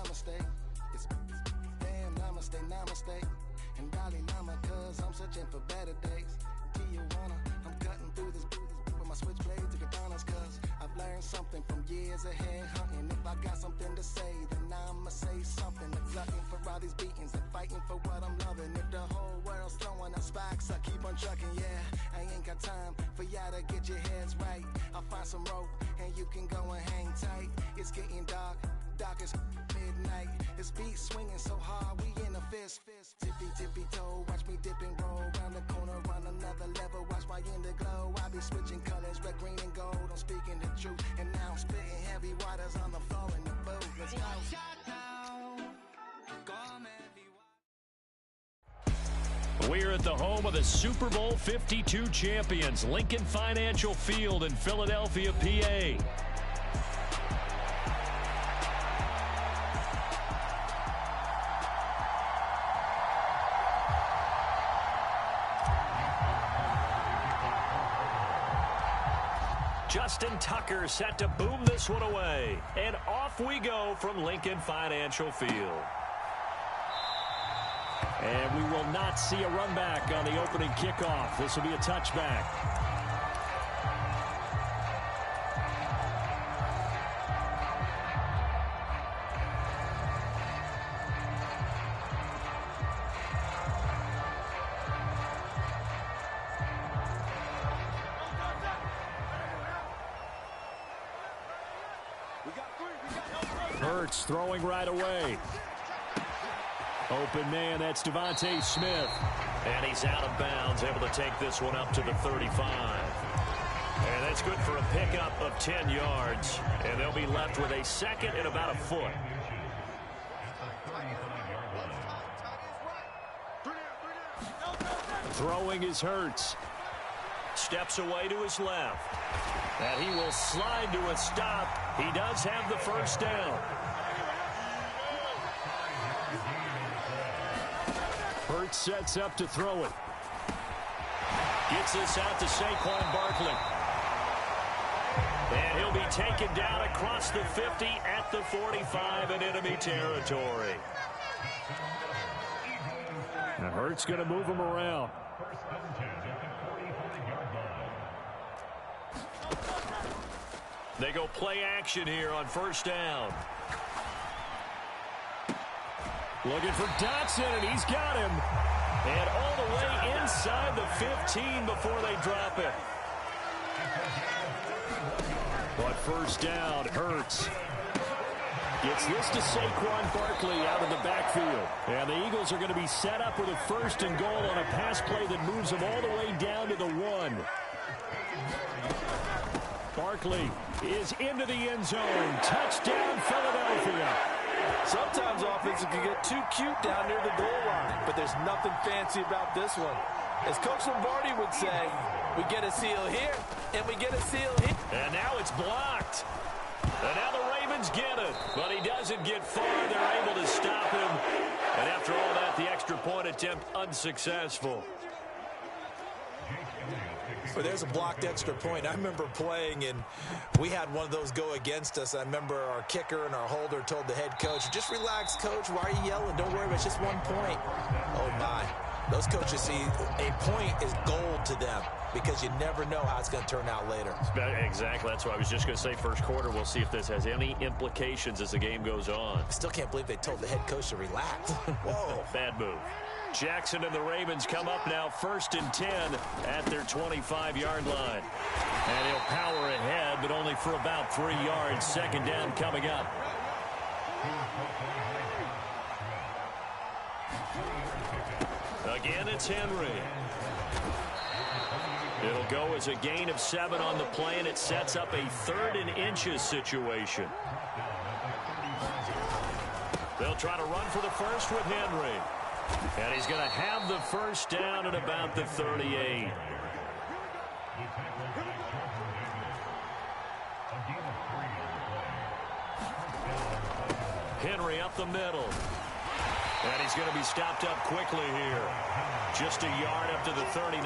mistake. It's damn namaste, namaste. And Dalai Lama, cause I'm searching for better days. Tijuana, I'm cutting through this with my switchblade to katanas, cause I've learned something from years ahead hunting. If I got something to say, then I'ma say something. I'm glutton for all these beatings and fighting for what I'm loving. If the whole world's throwing out sparks, I keep on trucking, yeah. I ain't got time for y'all to get your heads right. I'll find some rope and you can go and hang tight. It's getting dark, dark as midnight. This beat swinging so hard, we in a fist. Tippy, tippy toe, watch me dip and roll. Round the corner, run another level, watch my glow. I be switching colors, red, green, and gold. I'm speaking the truth, and now I'm spitting heavy waters on the floor in the booth. Let's go. We're at the home of the Super Bowl 52 champions, Lincoln Financial Field in Philadelphia, PA. Justin Tucker set to boom this one away. And off we go from Lincoln Financial Field. And we will not see a run back on the opening kickoff. This will be a touchback. Hurts throwing right away. Open man, that's Devontae Smith. And he's out of bounds, able to take this one up to the 35. And that's good for a pickup of 10 yards. And they'll be left with a second and about a foot. Throwing is Hurts. Steps away to his left. And he will slide to a stop. He does have the first down. Hurts sets up to throw it. Gets this out to Saquon Barkley. And he'll be taken down across the 50 at the 45 in enemy territory. Now Hurts going to move him around. They go play action here on first down. Looking for Dotson, and he's got him. And all the way inside the 15 before they drop it. But first down, Hurts. Gets this to Saquon Barkley out of the backfield. And the Eagles are going to be set up with a first and goal on a pass play that moves them all the way down to the 1. Barkley is into the end zone. Touchdown, Philadelphia. Sometimes offenses can get too cute down near the goal line, but there's nothing fancy about this one. As Coach Lombardi would say, we get a seal here, and we get a seal here. And now it's blocked. And now the Ravens get it, but he doesn't get far. They're able to stop him. And after all that, the extra point attempt unsuccessful. But there's a blocked extra point. I remember playing, and we had one of those go against us. I remember our kicker and our holder told the head coach, just relax, coach. Why are you yelling? Don't worry, it's just 1 point. Oh, my. Those coaches see a point is gold to them because you never know how it's going to turn out later. Exactly. That's what I was just going to say. First quarter, we'll see if this has any implications as the game goes on. I still can't believe they told the head coach to relax. Whoa. Bad move. Jackson and the Ravens come up now first and 10 at their 25-yard line. And he'll power ahead, but only for about 3 yards. Second down coming up. Again, it's Henry. It'll go as a gain of 7 on the play, and it sets up a 3rd and inches situation. They'll try to run for the first with Henry. And he's going to have the first down at about the 38. Henry up the middle. And he's going to be stopped up quickly here. Just a yard up to the 39.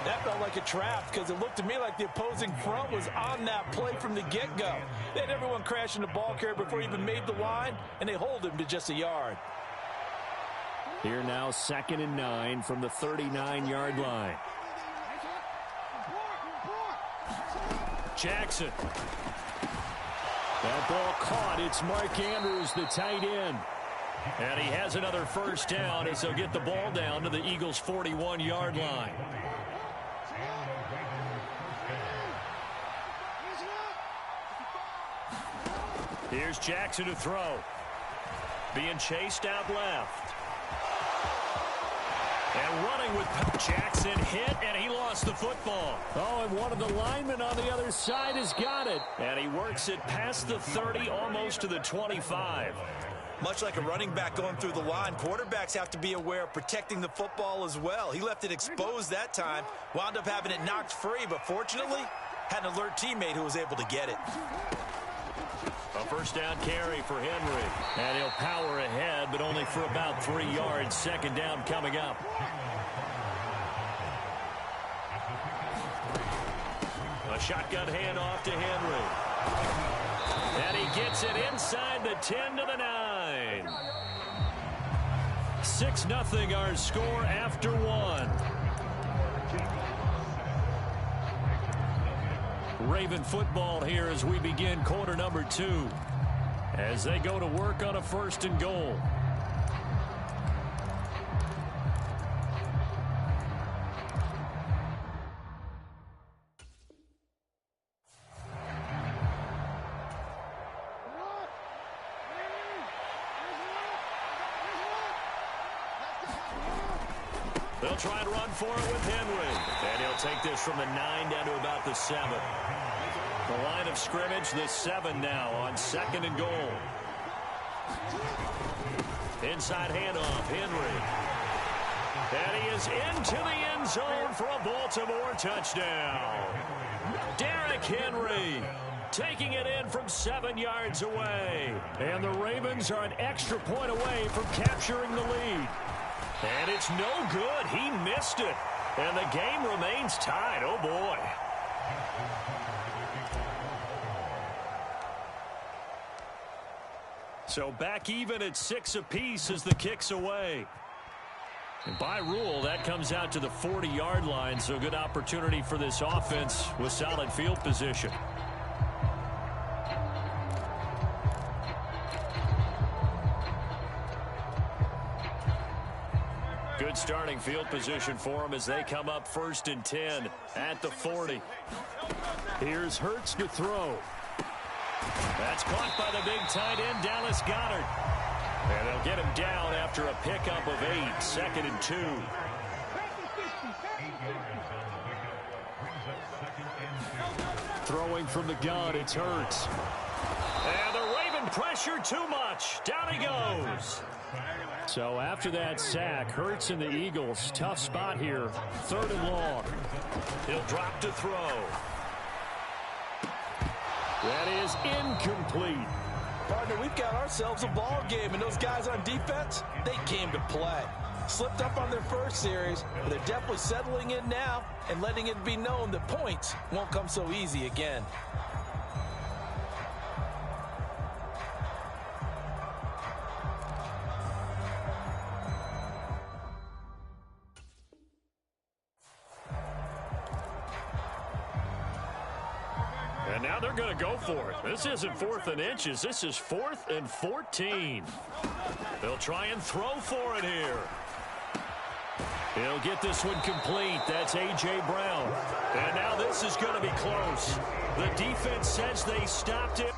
That felt like a trap because it looked to me like the opposing front was on that play from the get-go. They had everyone crashing the ball carrier before he even made the line, and they hold him to just a yard. Here now, 2nd and 9 from the 39-yard line. Jackson. That ball caught. It's Mark Andrews, the tight end. And he has another first down as they'll get the ball down to the Eagles' 41-yard line. Here's Jackson to throw. Being chased out left. And running with Jackson hit, and he lost the football. Oh, and one of the linemen on the other side has got it. And he works it past the 30, almost to the 25. Much like a running back going through the line, quarterbacks have to be aware of protecting the football as well. He left it exposed that time, wound up having it knocked free, but fortunately, had an alert teammate who was able to get it. A first down carry for Henry. And he'll power ahead, but only for about 3 yards. 2nd down coming up. A shotgun handoff to Henry. And he gets it inside the 10 to the 9. 6-0 our score after 1. Raven football here as we begin quarter number 2. As they go to work on a 1st and goal. They'll try and run for it with Henry. And he'll take this from the 9 down to about the 7. The line of scrimmage, the 7 now on 2nd and goal. Inside handoff, Henry. And he is into the end zone for a Baltimore touchdown. Derrick Henry taking it in from 7 yards away. And the Ravens are an extra point away from capturing the lead. And it's no good. He missed it. And the game remains tied. Oh, boy. So back even at 6 apiece as the kick's away. And by rule, that comes out to the 40-yard line, so a good opportunity for this offense with solid field position. Good starting field position for them as they come up 1st and 10 at the 40. Here's Hurts to throw. That's caught by the big tight end, Dallas Goedert. And they'll get him down after a pickup of 8, 2nd and 2. Throwing from the gun, it's Hurts. And the Raven pressure too much. Down he goes. So after that sack, Hurts and the Eagles, tough spot here. 3rd and long. He'll drop to throw. That is incomplete. Partner, we've got ourselves a ball game, and those guys on defense, they came to play. Slipped up on their first series, but they're definitely settling in now and letting it be known that points won't come so easy again. And now they're going to go for it. This isn't 4th and inches. This is 4th and 14. They'll try and throw for it here. He'll get this one complete. That's A.J. Brown. And now this is going to be close. The defense says they stopped it.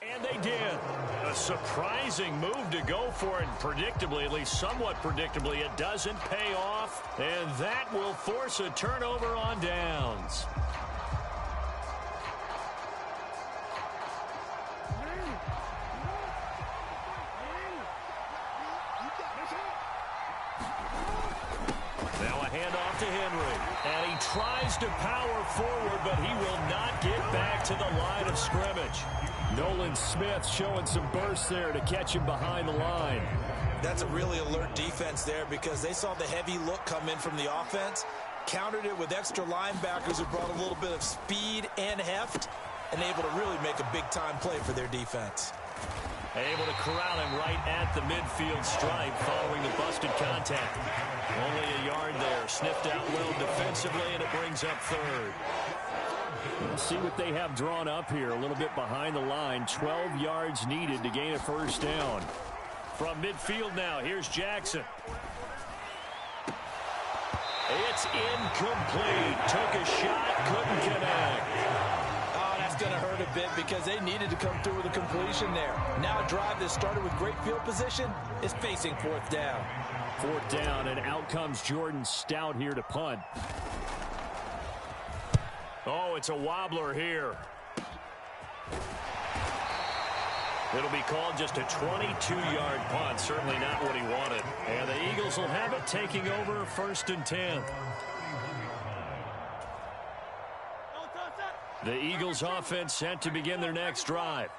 And they did. A surprising move to go for it. Predictably, at least somewhat predictably, it doesn't pay off. And that will force a turnover on downs. Now a handoff to Henry. And he tries to power forward, but he will not get back to the line of scrimmage. Nolan Smith showing some burst there to catch him behind the line. That's a really alert defense there because they saw the heavy look come in from the offense, countered it with extra linebackers who brought a little bit of speed and heft, and able to really make a big-time play for their defense. Able to corral him right at the midfield stripe following the busted contact. Only a yard there. Sniffed out well defensively, and it brings up third. We'll see what they have drawn up here. A little bit behind the line. 12 yards needed to gain a first down. From midfield now, here's Jackson. It's incomplete. Took a shot, couldn't connect. Oh, that's going to hurt a bit because they needed to come through with a completion there. Now a drive that started with great field position is facing fourth down. Fourth down, and out comes Jordan Stout here to punt. Oh, it's a wobbler here. It'll be called just a 22-yard punt. Certainly not what he wanted. And the Eagles will have it, taking over 1st and 10. The Eagles offense set to begin their next drive.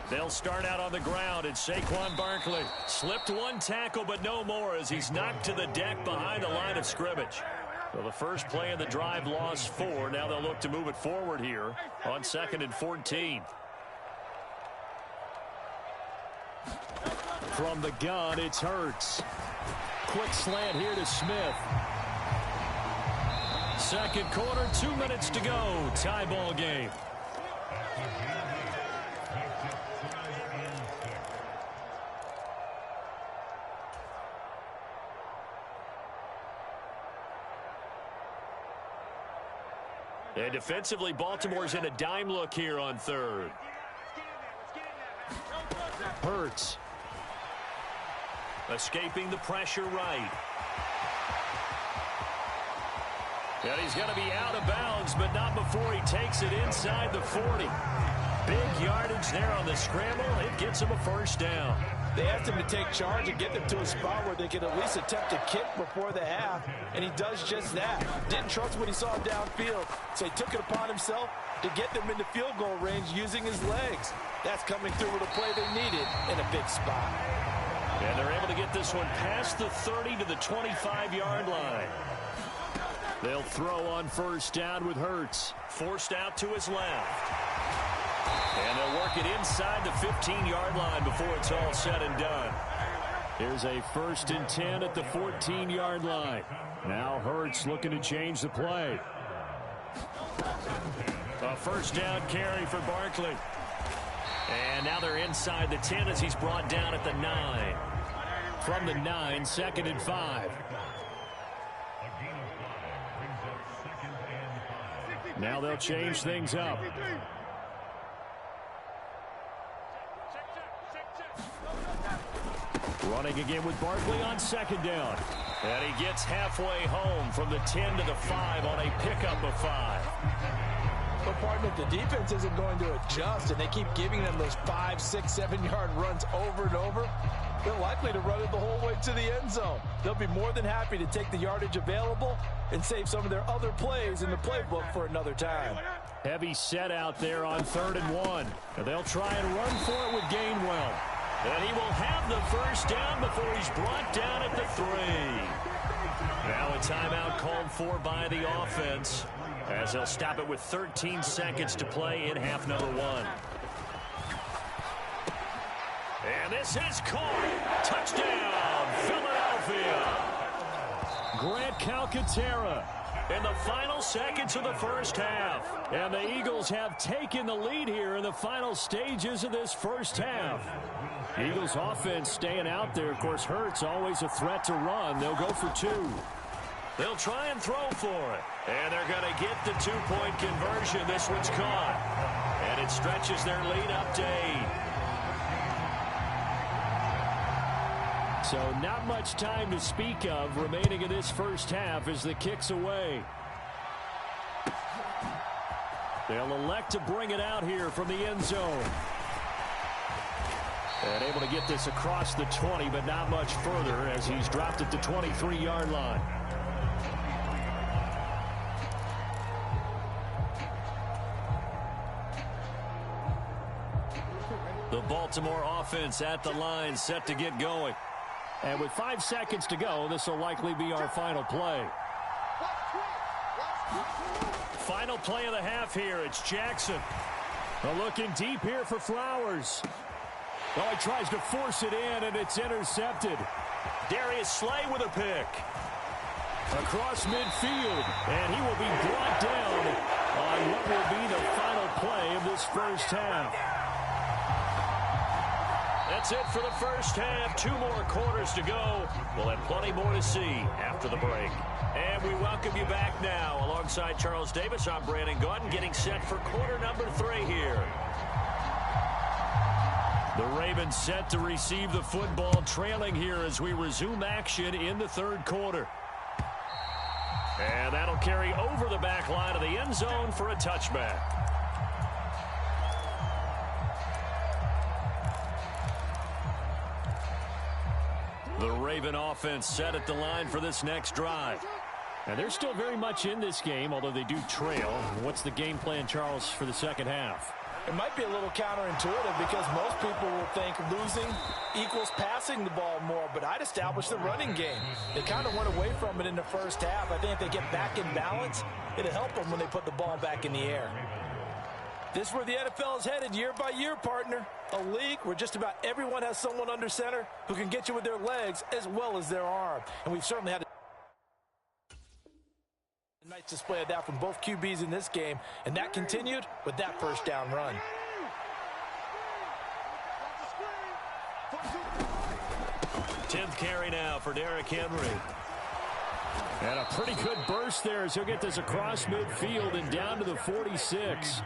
They'll start out on the ground, and Saquon Barkley slipped one tackle, but no more as he's knocked to the deck behind the line of scrimmage. So the first play of the drive lost 4. Now they'll look to move it forward here on 2nd and 14. From the gun, it's Hurts. Quick slant here to Smith. Second quarter, 2 minutes to go. Tie ball game. And defensively, Baltimore's in a dime look here on third. Hurts. Escaping the pressure right. And he's going to be out of bounds, but not before he takes it inside the 40. Big yardage there on the scramble. It gets him a first down. They asked him to take charge and get them to a spot where they could at least attempt a kick before the half, and he does just that. Didn't trust what he saw downfield, so he took it upon himself to get them into field goal range using his legs. That's coming through with a play they needed in a big spot. And they're able to get this one past the 30 to the 25-yard line. They'll throw on first down with Hurts. Forced out to his left. And they'll work it inside the 15-yard line before it's all said and done. Here's a 1st and 10 at the 14-yard line. Now Hurts looking to change the play. A first down carry for Barkley. And now they're inside the 10 as he's brought down at the 9. From the 9, 2nd and 5. Now they'll change things up. Running again with Barkley on 2nd down. And he gets halfway home from the 10 to the 5 on a pickup of 5. But partner, if the defense isn't going to adjust and they keep giving them those 5, 6, 7-yard runs over and over, they're likely to run it the whole way to the end zone. They'll be more than happy to take the yardage available and save some of their other plays in the playbook for another time. Heavy set out there on 3rd and 1. And they'll try and run for it with Gainwell. And he will have the first down before he's brought down at the 3. Now a timeout called for by the offense as they'll stop it with 13 seconds to play in half number 1. And this is caught. Touchdown, Philadelphia. Grant Calcaterra in the final seconds of the first half. And the Eagles have taken the lead here in the final stages of this first half. Eagles offense staying out there. Of course, Hurts always a threat to run. They'll go for 2. They'll try and throw for it. And they're going to get the 2-point conversion. This one's caught. And it stretches their lead up to 8. So not much time to speak of remaining in this first half as the kick's away. They'll elect to bring it out here from the end zone. And able to get this across the 20, but not much further as he's dropped at the 23-yard line. The Baltimore offense at the line, set to get going. And with 5 seconds to go, this will likely be our final play. Final play of the half here. It's Jackson. Looking deep here for Flowers. Oh, he tries to force it in, and it's intercepted. Darius Slay with a pick. Across midfield, and he will be brought down on what will be the final play of this first half. That's it for the first half. 2 more quarters to go. We'll have plenty more to see after the break. And we welcome you back now. Alongside Charles Davis, I'm Brandon Gaudin, getting set for quarter number 3 here. The Ravens set to receive the football, trailing here as we resume action in the third quarter. And that'll carry over the back line of the end zone for a touchback. The Raven offense set at the line for this next drive. And they're still very much in this game, although they do trail. What's the game plan, Charles, for the second half? It might be a little counterintuitive because most people will think losing equals passing the ball more, but I'd establish the running game. They kind of went away from it in the first half. I think if they get back in balance, it'll help them when they put the ball back in the air. This is where the NFL is headed year by year, partner. A league where just about everyone has someone under center who can get you with their legs as well as their arm. And we've certainly had a nice display of that from both QBs in this game, and that continued with that first down run. Tenth carry now for Derrick Henry. And a pretty good burst there as he'll get this across midfield and down to the 46.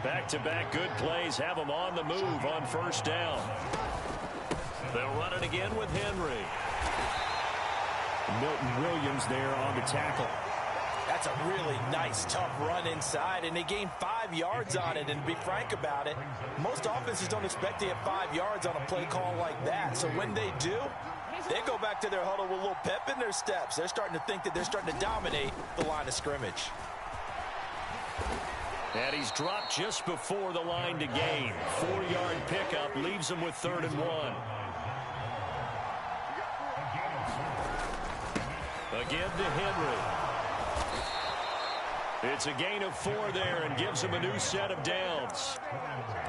Back-to-back good plays have him on the move on first down. They'll run it again with Henry. Milton Williams there on the tackle. That's a really nice, tough run inside, and they gained 5 yards on it. And to be frank about it, most offenses don't expect to get 5 yards on a play call like that. So when they do, they go back to their huddle with a little pep in their steps. They're starting to think that they're starting to dominate the line of scrimmage. And he's dropped just before the line to gain. 4-yard pickup leaves him with 3rd and 1. Again to Henry. It's a gain of 4 there and gives him a new set of downs.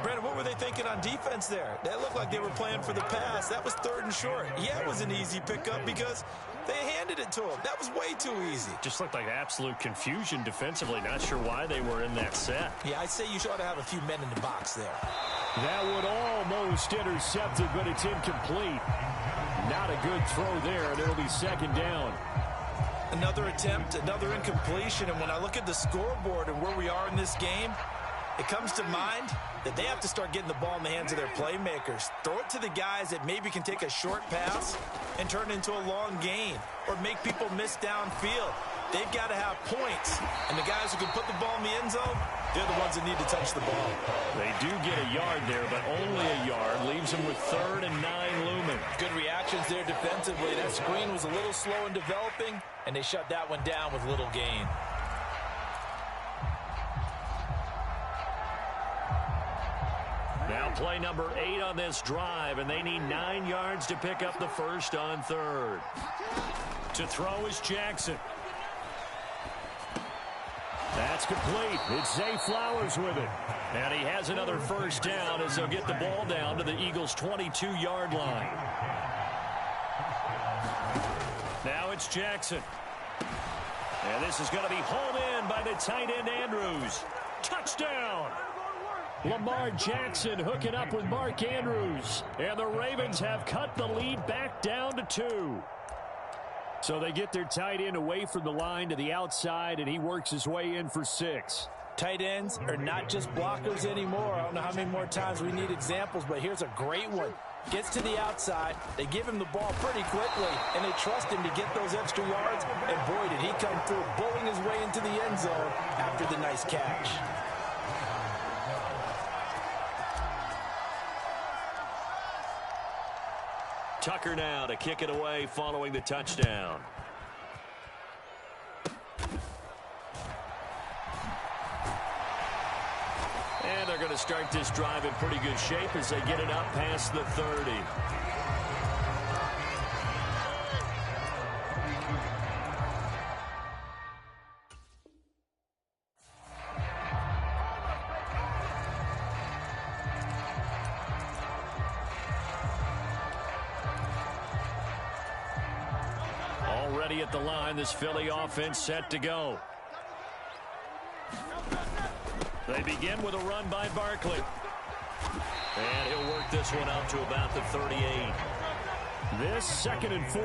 Brandon, what were they thinking on defense there? That looked like they were playing for the pass. That was 3rd and short. Yeah, it was an easy pickup because they handed it to him. That was way too easy. Just looked like absolute confusion defensively. Not sure why they were in that set. Yeah, I'd say you ought to have a few men in the box there. That would almost intercept it, but it's incomplete. Not a good throw there, and it'll be 2nd down. Another attempt, another incompletion, and when I look at the scoreboard and where we are in this game, it comes to mind that they have to start getting the ball in the hands of their playmakers. Throw it to the guys that maybe can take a short pass and turn it into a long gain or make people miss downfield. They've got to have points, and the guys who can put the ball in the end zone, they're the ones that need to touch the ball. They do get a yard there, but only a yard. Leaves them with 3rd and 9 looming. Good reactions there defensively. That screen was a little slow in developing, and they shut that one down with little gain. Now play number 8 on this drive, and they need 9 yards to pick up the first on 3rd. To throw is Jackson. That's complete. It's Zay Flowers with it. And he has another first down as they'll get the ball down to the Eagles' 22-yard line. Now it's Jackson. And this is going to be hauled in by the tight end Andrews. Touchdown! Lamar Jackson hooking up with Mark Andrews. And the Ravens have cut the lead back down to 2. So they get their tight end away from the line to the outside, and he works his way in for 6. Tight ends are not just blockers anymore. I don't know how many more times we need examples, but here's a great one. Gets to the outside, they give him the ball pretty quickly, and they trust him to get those extra yards, and boy, did he come through, bowling his way into the end zone after the nice catch. Tucker now to kick it away following the touchdown. And they're going to start this drive in pretty good shape as they get it up past the 30. Already at the line, this Philly offense set to go. They begin with a run by Barkley. And he'll work this one out to about the 38. This 2nd and 4.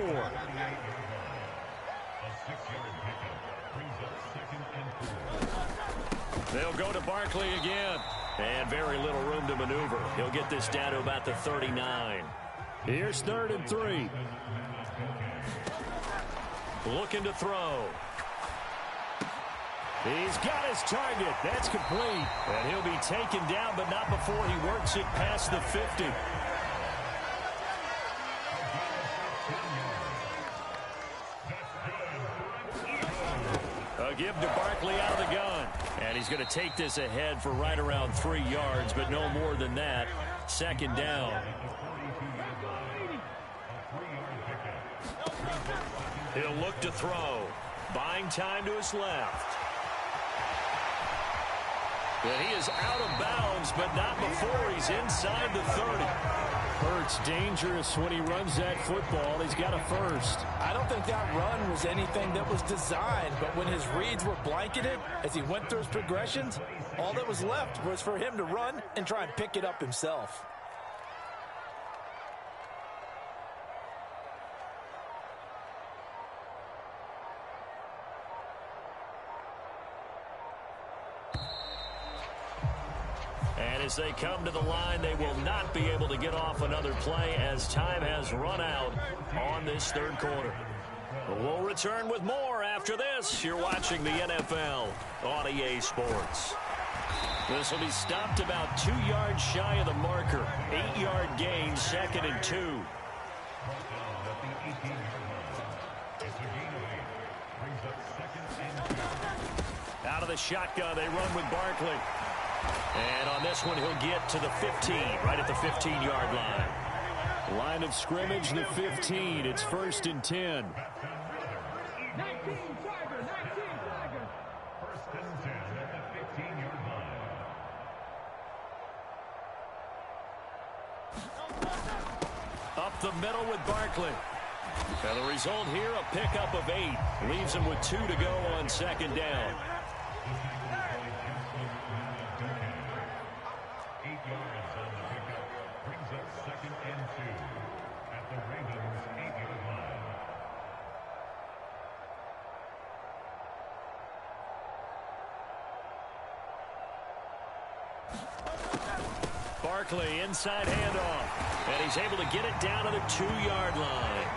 They'll go to Barkley again. And very little room to maneuver. He'll get this down to about the 39. Here's 3rd and 3. Looking to throw. He's got his target. That's complete. And he'll be taken down, but not before he works it past the 50. A give to Barkley out of the gun. And he's going to take this ahead for right around 3 yards, but no more than that. 2nd down. He'll look to throw. Buying time to his left. And he is out of bounds, but not before he's inside the 30. Hurts dangerous when he runs that football. He's got a first. I don't think that run was anything that was designed, but when his reads were blanketed as he went through his progressions, all that was left was for him to run and try and pick it up himself. And as they come to the line, they will not be able to get off another play as time has run out on this 3rd quarter. We'll return with more after this. You're watching the NFL on EA Sports. This will be stopped about 2 yards shy of the marker. 8-yard gain, 2nd and 2. Out of the shotgun, they run with Barkley. And on this one, he'll get to the 15, right at the 15-yard line. Line of scrimmage, the 15. It's 1st and 10. 19, Tiger, 19, Tiger. 1st and 10 at the 15-yard line. Up the middle with Barkley. And the result here, a pickup of 8. Leaves him with 2 to go on 2nd down. 8 yards on the pickup brings up 2nd and 2 at the Ravens' 8-yard line. Barkley inside handoff. And he's able to get it down to the 2-yard line.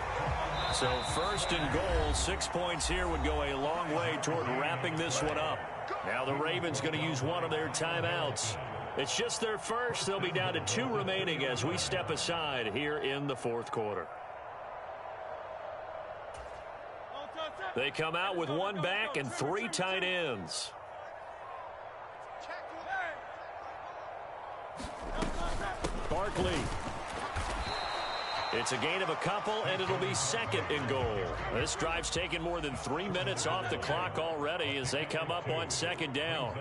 So 1st and goal, 6 points here would go a long way toward wrapping this one up. Now the Ravens going to use one of their timeouts. It's just their first. They'll be down to 2 remaining as we step aside here in the 4th quarter. They come out with 1 back and 3 tight ends. Barkley. It's a gain of a couple, and it'll be 2nd and goal. This drive's taken more than 3 minutes off the clock already as they come up on 2nd down.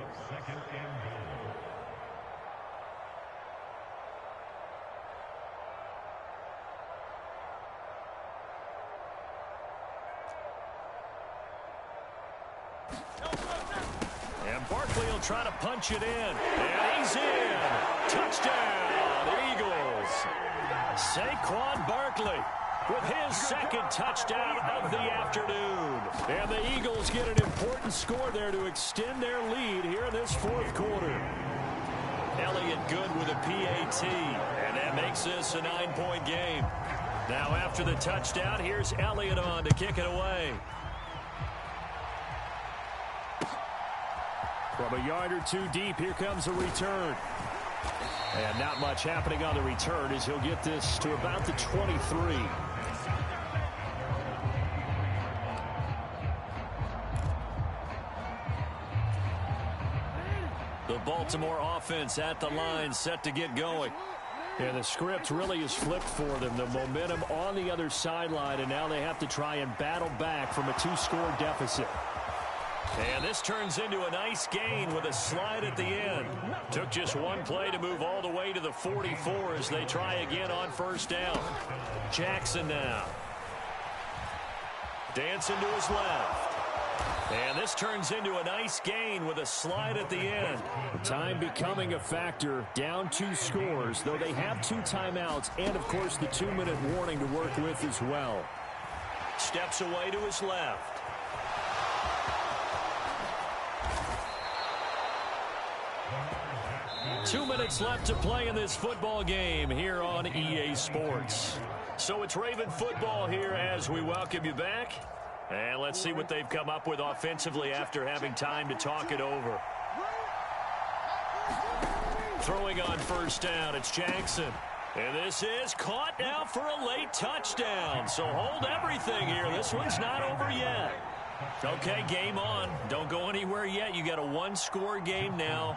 And Barkley will try to punch it in. And he's in. Touchdown, Eagles. Saquon Barkley with his 2nd touchdown of the afternoon. And the Eagles get an important score there to extend their lead here in this 4th quarter. Elliott good with a PAT. And that makes this a 9-point game. Now after the touchdown, here's Elliott on to kick it away. From a yard or 2 deep, here comes a return. And not much happening on the return as he'll get this to about the 23. The Baltimore offense at the line, set to get going. And the script really is flipped for them. The momentum on the other sideline, and now they have to try and battle back from a 2-score deficit. And this turns into a nice gain with a slide at the end. Took just one play to move all the way to the 44 as they try again on first down. Jackson now. Dancing to his left. And this turns into a nice gain with a slide at the end. Time becoming a factor, down 2 scores, though they have 2 timeouts and, of course, the 2-minute warning to work with as well. Steps away to his left. Two minutes left to play in this football game here on EA Sports. So it's Raven football here as we welcome you back. And let's see what they've come up with offensively after having time to talk it over. Throwing on first down, it's Jackson. And this is caught now for a late touchdown. So hold everything here. This one's not over yet. Okay, game on. Don't go anywhere yet. You got a 1-score game now.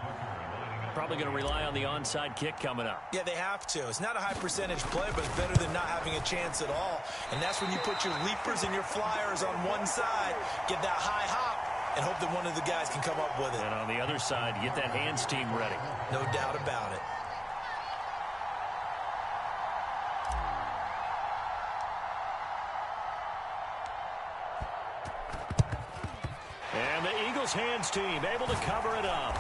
Probably going to rely on the onside kick coming up. Yeah, they have to. It's not a high percentage play, but it's better than not having a chance at all. And that's when you put your leapers and your flyers on one side, get that high hop, and hope that one of the guys can come up with it. And on the other side, get that hands team ready. No doubt about it. And the Eagles hands team able to cover it up.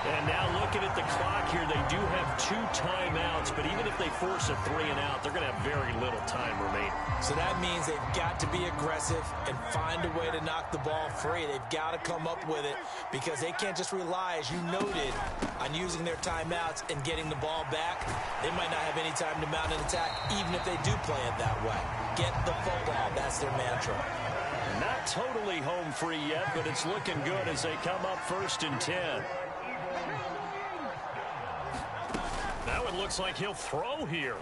And now looking at the clock here, they do have 2 timeouts, but even if they force a 3 and out, they're going to have very little time remaining. So that means they've got to be aggressive and find a way to knock the ball free. They've got to come up with it because they can't just rely, as you noted, on using their timeouts and getting the ball back. They might not have any time to mount an attack, even if they do play it that way. Get the football. That's their mantra. Not totally home free yet, but it's looking good as they come up 1st and 10. Now it looks like he'll throw here.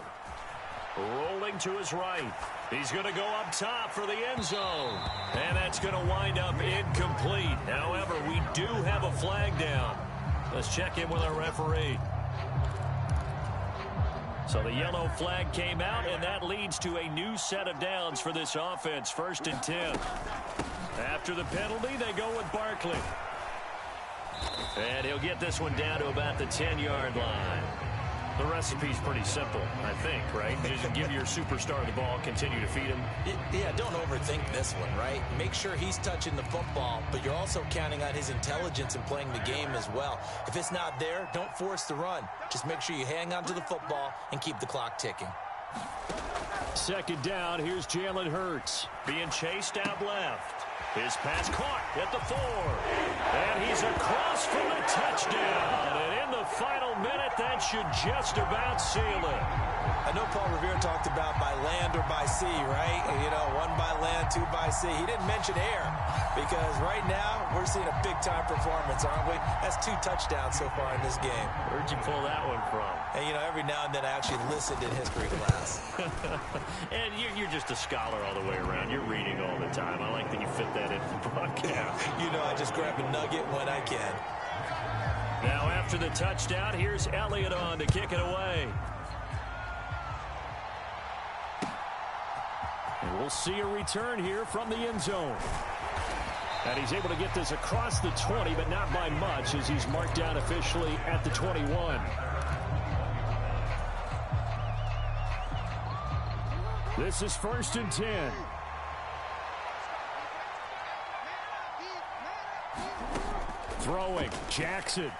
Rolling to his right. He's going to go up top for the end zone. And that's going to wind up incomplete. However, we do have a flag down. Let's check in with our referee. So the yellow flag came out, and that leads to a new set of downs for this offense. 1st and 10. After the penalty, they go with Barkley. And he'll get this one down to about the 10-yard line. The recipe's pretty simple, I think, right? Just give your superstar the ball, continue to feed him. Yeah, don't overthink this one, right? Make sure he's touching the football, but you're also counting on his intelligence in playing the game as well. If it's not there, don't force the run. Just make sure you hang on to the football and keep the clock ticking. 2nd down, here's Jalen Hurts. Being chased out left. His pass caught at the 4. And he's across for the touchdown. And in the final minute, that should just about seal it. I know Paul Revere talked about by land or by sea, right? You know, 1 by land, 2 by sea. He didn't mention air because right now we're seeing a big-time performance, aren't we? That's 2 touchdowns so far in this game. Where'd you pull that one from? And, you know, every now and then I actually listened in history class. And you're just a scholar all the way around. You're reading all the time. I like that you fit that in the broadcast. You know, I just grab a nugget when I can. Now after the touchdown, here's Elliott on to kick it away. And we'll see a return here from the end zone. And he's able to get this across the 20, but not by much as he's marked down officially at the 21. This is 1st and 10. Throwing, Jackson.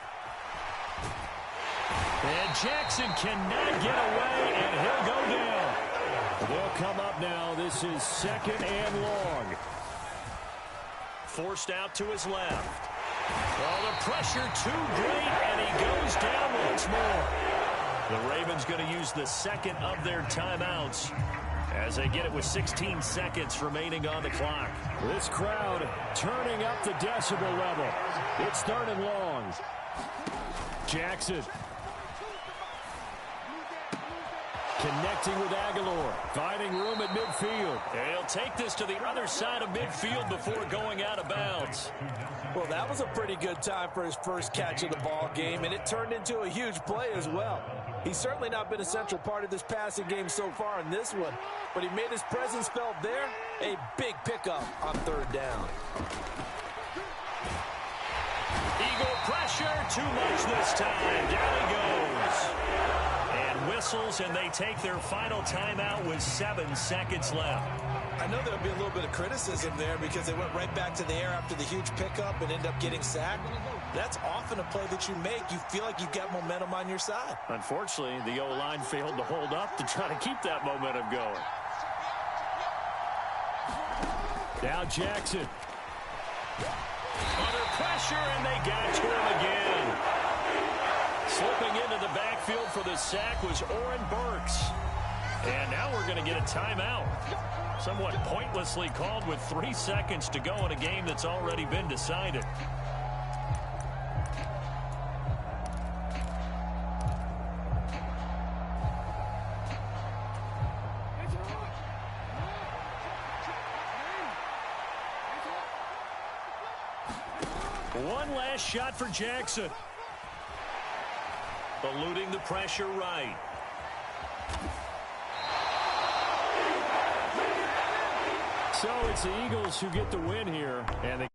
And Jackson cannot get away, and he'll go down. They'll come up now. This is 2nd and long. Forced out to his left. Well, the pressure too great, and he goes down once more. The Ravens going to use the 2nd of their timeouts as they get it with 16 seconds remaining on the clock. This crowd turning up the decibel level. It's 3rd and long. Jackson. Connecting with Aguilar. Finding room at midfield. He'll take this to the other side of midfield before going out of bounds. Well, that was a pretty good time for his first catch of the ball game, and it turned into a huge play as well. He's certainly not been a central part of this passing game so far in this one, but he made his presence felt there. A big pickup on third down. Eagle pressure, too much this time. Down he goes. And whistles, and they take their final timeout with 7 seconds left. I know there'll be a little bit of criticism there because they went right back to the air after the huge pickup and end up getting sacked. That's often a play that you make. You feel like you've got momentum on your side. Unfortunately, the O-line failed to hold up to try to keep that momentum going. Now Jackson. Under pressure, and they got to him again. Slipping into the backfield for the sack was Oren Burks. And now we're going to get a timeout. Somewhat pointlessly called with 3 seconds to go in a game that's already been decided. One last shot for Jackson. Eluding the pressure right. So it's the Eagles who get the win here, and they